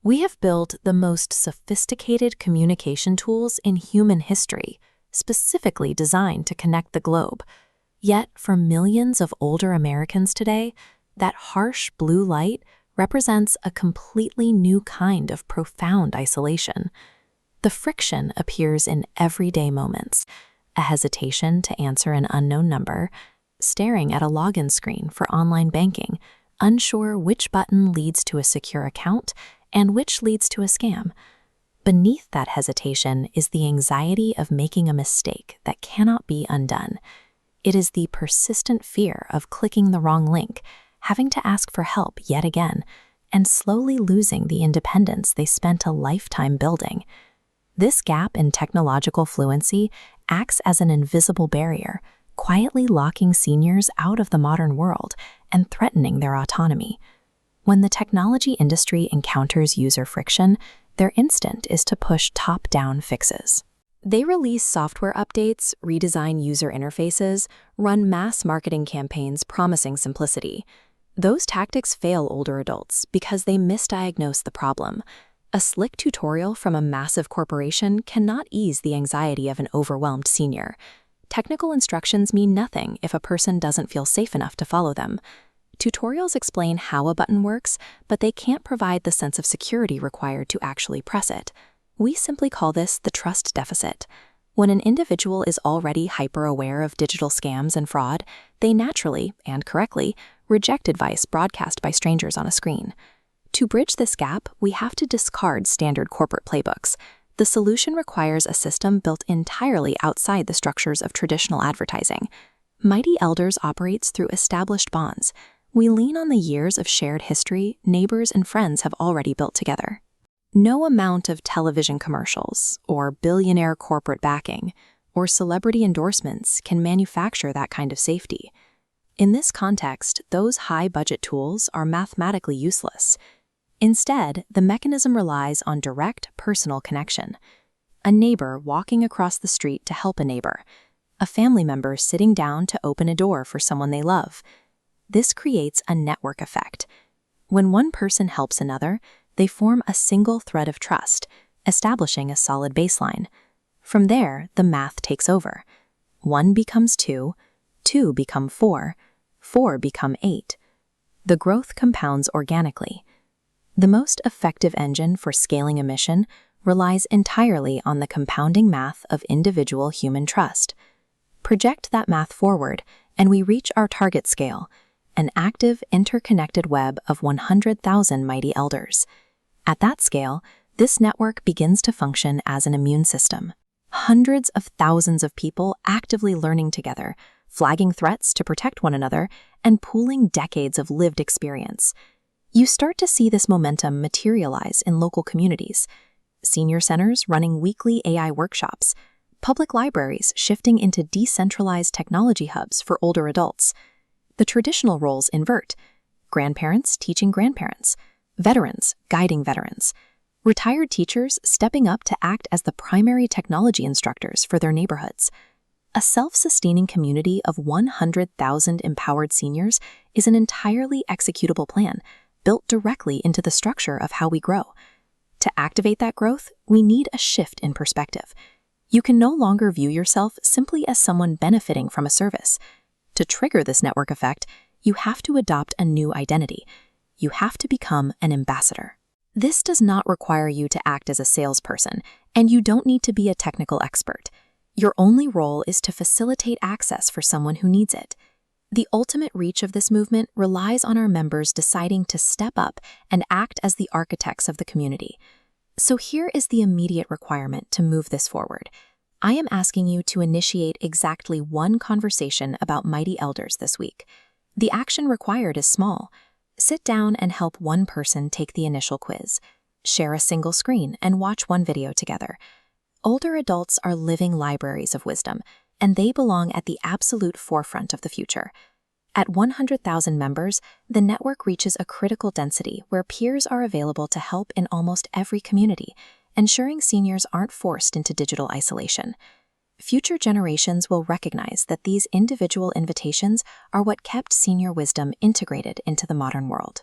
We have built the most sophisticated communication tools in human history, specifically designed to connect the globe. Yet, for millions of older Americans today, that harsh blue light represents a completely new kind of profound isolation. The friction appears in everyday moments: a hesitation to answer an unknown number, staring at a login screen for online banking, unsure which button leads to a secure account and which leads to a scam. Beneath that hesitation is the anxiety of making a mistake that cannot be undone. It is the persistent fear of clicking the wrong link, having to ask for help yet again, and slowly losing the independence they spent a lifetime building. This gap in technological fluency acts as an invisible barrier, quietly locking seniors out of the modern world and threatening their autonomy. When the technology industry encounters user friction, their instinct is to push top-down fixes. They release software updates, redesign user interfaces, run mass marketing campaigns promising simplicity. Those tactics fail older adults because they misdiagnose the problem. A slick tutorial from a massive corporation cannot ease the anxiety of an overwhelmed senior. Technical instructions mean nothing if a person doesn't feel safe enough to follow them. Tutorials explain how a button works, but they can't provide the sense of security required to actually press it. We simply call this the trust deficit. When an individual is already hyper-aware of digital scams and fraud, they naturally, and correctly, reject advice broadcast by strangers on a screen. To bridge this gap, we have to discard standard corporate playbooks. The solution requires a system built entirely outside the structures of traditional advertising. Mighty Elders operates through established bonds. We lean on the years of shared history neighbors and friends have already built together. No amount of television commercials, or billionaire corporate backing, or celebrity endorsements can manufacture that kind of safety. In this context, those high-budget tools are mathematically useless. Instead, the mechanism relies on direct personal connection. A neighbor walking across the street to help a neighbor. A family member sitting down to open a door for someone they love. This creates a network effect. When one person helps another, they form a single thread of trust, establishing a solid baseline. From there, the math takes over. 1 becomes 2, 2 become 4, 4 become 8. The growth compounds organically. The most effective engine for scaling a mission relies entirely on the compounding math of individual human trust. Project that math forward, and we reach our target scale: an active, interconnected web of 100,000 mighty elders. At that scale, this network begins to function as an immune system. Hundreds of thousands of people actively learning together, flagging threats to protect one another, and pooling decades of lived experience. You start to see this momentum materialize in local communities. Senior centers running weekly AI workshops, public libraries shifting into decentralized technology hubs for older adults. The traditional roles invert: grandparents teaching grandparents, veterans guiding veterans, retired teachers stepping up to act as the primary technology instructors for their neighborhoods. A self-sustaining community of 100,000 empowered seniors is an entirely executable plan, built directly into the structure of how we grow. To activate that growth, we need a shift in perspective. You can no longer view yourself simply as someone benefiting from a service. To trigger this network effect, you have to adopt a new identity. You have to become an ambassador. This does not require you to act as a salesperson, and you don't need to be a technical expert. Your only role is to facilitate access for someone who needs it. The ultimate reach of this movement relies on our members deciding to step up and act as the architects of the community. So here is the immediate requirement to move this forward. I am asking you to initiate exactly one conversation about Mighty Elders this week. The action required is small. Sit down and help one person take the initial quiz. Share a single screen and watch one video together. Older adults are living libraries of wisdom, and they belong at the absolute forefront of the future. At 100,000 members, the network reaches a critical density where peers are available to help in almost every community, ensuring seniors aren't forced into digital isolation. Future generations will recognize that these individual invitations are what kept senior wisdom integrated into the modern world.